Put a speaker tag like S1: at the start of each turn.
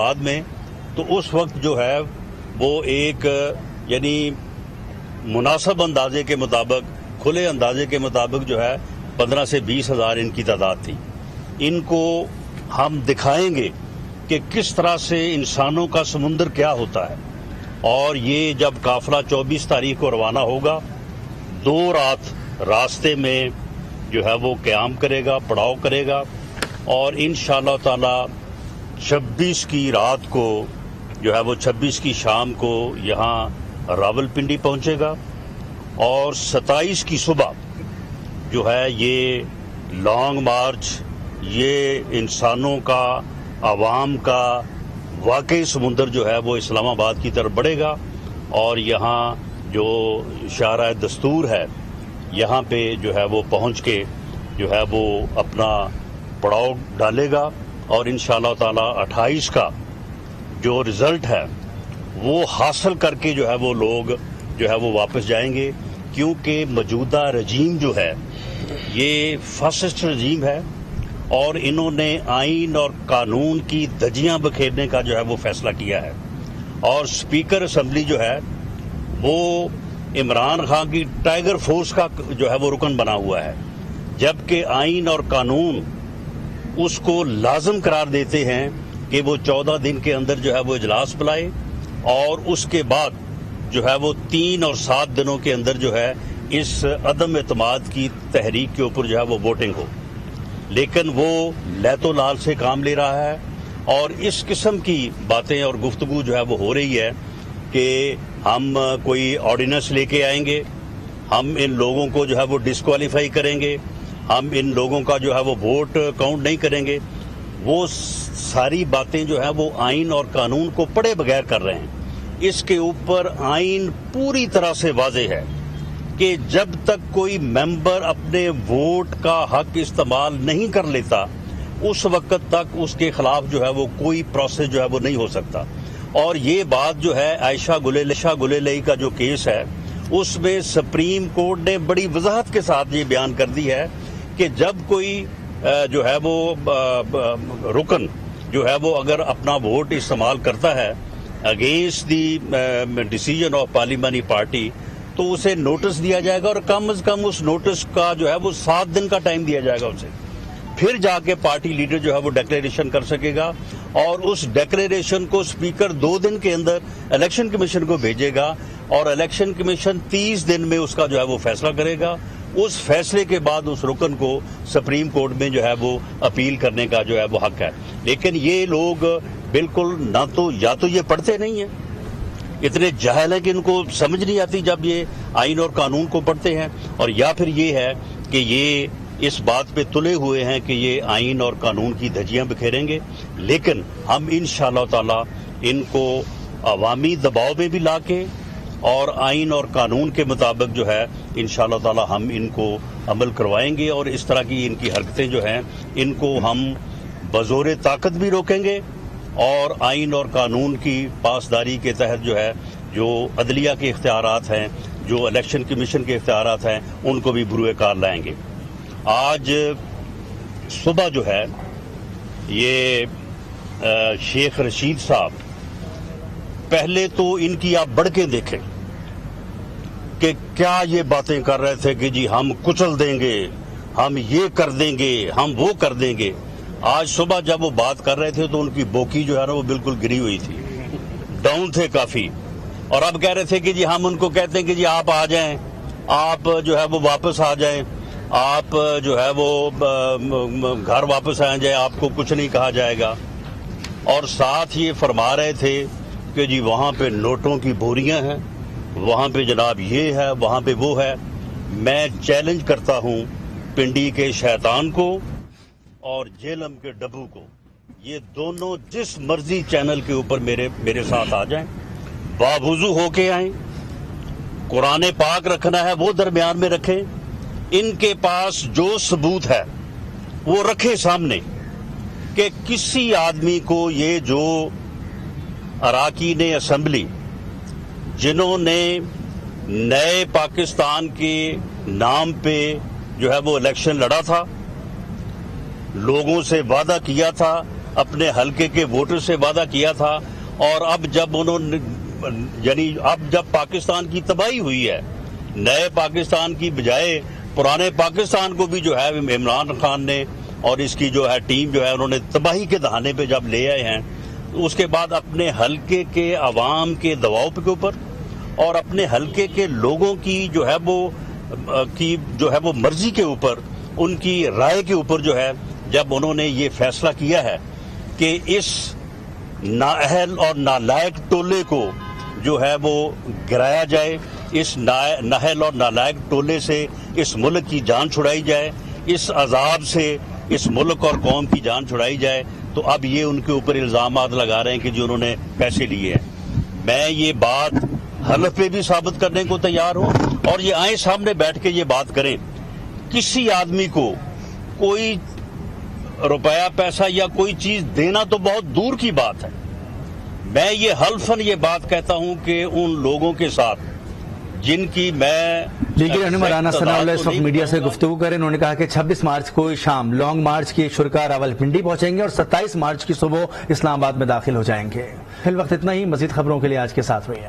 S1: بعد میں، تو اس وقت جو ہے وہ ایک یعنی مناسب اندازے کے مطابق، کھلے اندازے کے مطابق جو ہے 15 سے 20 ہزار ان کی تعداد تھی۔ ان کو ہم دکھائیں گے کہ کس طرح سے انسانوں کا سمندر کیا ہوتا ہے، اور یہ جب قافلہ 24 تاریخ کو روانہ ہوگا، 2 رات راستے میں جو ہے وہ قیام کرے گا، پڑاؤ کرے گا، اور انشاءاللہ تعالی 26 کی رات کو جو ہے وہ 26 کی شام کو یہاں راولپنڈی پہنچے گا، اور 27 کی صبح جو ہے یہ لانگ مارچ، یہ انسانوں کا، عوام کا واقعی سمندر جو ہے وہ اسلام آباد کی طرف بڑھے گا، اور یہاں جو شاہراہ دستور ہے یہاں پہ جو ہے وہ پہنچ کے جو ہے وہ اپنا پڑاؤ ڈالے گا، اور انشاءاللہ تعالی 28 کا جو رزلٹ ہے وہ حاصل کر کے جو ہے وہ لوگ جو ہے وہ واپس جائیں گے، کیونکہ موجودہ رجیم جو ہے یہ فاسسٹ رجیم ہے، اور انہوں نے آئین اور قانون کی دھجیاں بکھیرنے کا جو ہے وہ فیصلہ کیا ہے، اور اسپیکر اسمبلی جو ہے وہ عمران خان کی ٹائیگر فورس کا جو ہے وہ رکن بنا ہوا ہے، جبکہ آئین اور قانون اس کو لازم قرار دیتے ہیں کہ وہ 14 دن کے اندر جو ہے وہ اجلاس بلائے، اور اس کے بعد جو ہے وہ 3 اور 7 دنوں کے اندر جو ہے اس عدم اعتماد کی تحریک کے اوپر جو ہے وہ ووٹنگ ہو۔ لیکن وہ لیت و لال سے کام لے رہا ہے، اور اس قسم کی باتیں اور گفتگو جو ہے وہ ہو رہی ہے کہ ہم کوئی آرڈیننس لے کے آئیں گے، ہم ان لوگوں کو جو ہے وہ ڈسکوالیفائی کریں گے، ہم ان لوگوں کا جو ہے وہ ووٹ کاؤنٹ نہیں کریں گے۔ وہ ساری باتیں جو ہیں وہ آئین اور قانون کو پڑھے بغیر کر رہے ہیں۔ اس کے اوپر آئین پوری طرح سے واضح ہے کہ جب تک کوئی ممبر اپنے ووٹ کا حق استعمال نہیں کر لیتا، اس وقت تک اس کے خلاف جو ہے وہ کوئی پروسیس جو ہے وہ نہیں ہو سکتا۔ اور یہ بات جو ہے عائشہ گلیلئی کا جو کیس ہے، اس میں سپریم کورٹ نے بڑی وضاحت کے ساتھ یہ بیان کر دی ہے کہ جب کوئی جو ہے وہ رکن جو ہے وہ اگر اپنا ووٹ استعمال کرتا ہے اگینسٹ دی ڈیسیژن آف پارلیمانی پارٹی، تو اسے نوٹس دیا جائے گا، اور کم از کم اس نوٹس کا جو ہے وہ 7 دن کا ٹائم دیا جائے گا اسے، پھر جا کے پارٹی لیڈر جو ہے وہ ڈکلیریشن کر سکے گا، اور اس ڈکلیریشن کو اسپیکر 2 دن کے اندر الیکشن کمیشن کو بھیجے گا، اور الیکشن کمیشن 30 دن میں اس کا جو ہے وہ فیصلہ کرے گا۔ اس فیصلے کے بعد اس رکن کو سپریم کورٹ میں جو ہے وہ اپیل کرنے کا جو ہے وہ حق ہے۔ لیکن یہ لوگ بالکل نہ تو یا تو یہ پڑھتے نہیں ہیں، اتنے جاہل ہیں کہ ان کو سمجھ نہیں آتی جب یہ آئین اور قانون کو پڑھتے ہیں، اور یا پھر یہ ہے کہ یہ اس بات پہ تلے ہوئے ہیں کہ یہ آئین اور قانون کی دھجیاں بکھیریں گے۔ لیکن ہم انشاءاللہ تعالی ان کو عوامی دباؤ میں بھی لا کے اور آئین اور قانون کے مطابق جو ہے انشاءاللہ تعالی ہم ان کو عمل کروائیں گے، اور اس طرح کی ان کی حرکتیں جو ہیں ان کو ہم بزور طاقت بھی روکیں گے، اور آئین اور قانون کی پاسداری کے تحت جو ہے جو عدلیہ کے اختیارات ہیں، جو الیکشن کمیشن کے اختیارات ہیں، ان کو بھی بروئے کار لائیں گے۔ آج صبح جو ہے یہ شیخ رشید صاحب، پہلے تو ان کی آپ بڑھ کے دیکھیں کہ کیا یہ باتیں کر رہے تھے کہ جی ہم کچل دیں گے، ہم یہ کر دیں گے، ہم وہ کر دیں گے۔ آج صبح جب وہ بات کر رہے تھے تو ان کی بوکی جو ہے نا وہ بالکل گری ہوئی تھی، ڈاؤن تھے کافی، اور اب کہہ رہے تھے کہ جی ہم ان کو کہتے ہیں کہ جی آپ آ جائیں، آپ جو ہے وہ واپس آ جائیں، آپ جو ہے وہ گھر واپس آ جائیں، آپ کو کچھ نہیں کہا جائے گا۔ اور ساتھ یہ فرما رہے تھے کہ جی وہاں پہ نوٹوں کی بوریاں ہیں، وہاں پہ جناب یہ ہے، وہاں پہ وہ ہے۔ میں چیلنج کرتا ہوں پنڈی کے شیطان کو اور جیلم کے ڈبو کو، یہ دونوں جس مرضی چینل کے اوپر میرے ساتھ آ جائیں، باوضو ہو کے آئیں، قرآن پاک رکھنا ہے وہ درمیان میں رکھیں، ان کے پاس جو ثبوت ہے وہ رکھے سامنے کہ کسی آدمی کو یہ جو اراکین اسمبلی جنہوں نے نئے پاکستان کے نام پہ جو ہے وہ الیکشن لڑا تھا، لوگوں سے وعدہ کیا تھا اپنے حلقے کے ووٹر سے وعدہ کیا تھا، اور اب جب انہوں نے جب پاکستان کی تباہی ہوئی ہے، نئے پاکستان کی بجائے پرانے پاکستان کو بھی جو ہے عمران خان نے اور اس کی جو ہے ٹیم جو ہے انہوں نے تباہی کے دہانے پہ جب لے آئے ہیں، اس کے بعد اپنے حلقے کے عوام کے دباؤ کے اوپر اور اپنے حلقے کے لوگوں کی جو ہے وہ مرضی کے اوپر، ان کی رائے کے اوپر جو ہے جب انہوں نے یہ فیصلہ کیا ہے کہ اس نااہل اور نالائق ٹولے کو جو ہے وہ گرایا جائے، اس نااہل اور نالائق ٹولے سے اس ملک کی جان چھڑائی جائے، اس عذاب سے اس ملک اور قوم کی جان چھڑائی جائے، تو اب یہ ان کے اوپر الزامات لگا رہے ہیں کہ جو انہوں نے پیسے لیے ہیں۔ میں یہ بات حلف پہ بھی ثابت کرنے کو تیار ہوں، اور یہ آئیں سامنے بیٹھ کے یہ بات کریں، کسی آدمی کو کوئی روپیہ پیسہ یا کوئی چیز دینا تو بہت دور کی بات ہے، میں یہ حلفاً یہ بات کہتا ہوں کہ ان لوگوں کے ساتھ جن کی میں
S2: لیگی رہنما رانا ثناء اللہ اس وقت میڈیا سے گفتگو کریں، انہوں نے کہا کہ 26 مارچ کو شام لانگ مارچ کی شرکاء راولپنڈی پہنچیں گے اور 27 مارچ کی صبح اسلام آباد میں داخل ہو جائیں گے۔ فی الوقت اتنا ہی، مزید خبروں کے لیے آج کے ساتھ رہیے۔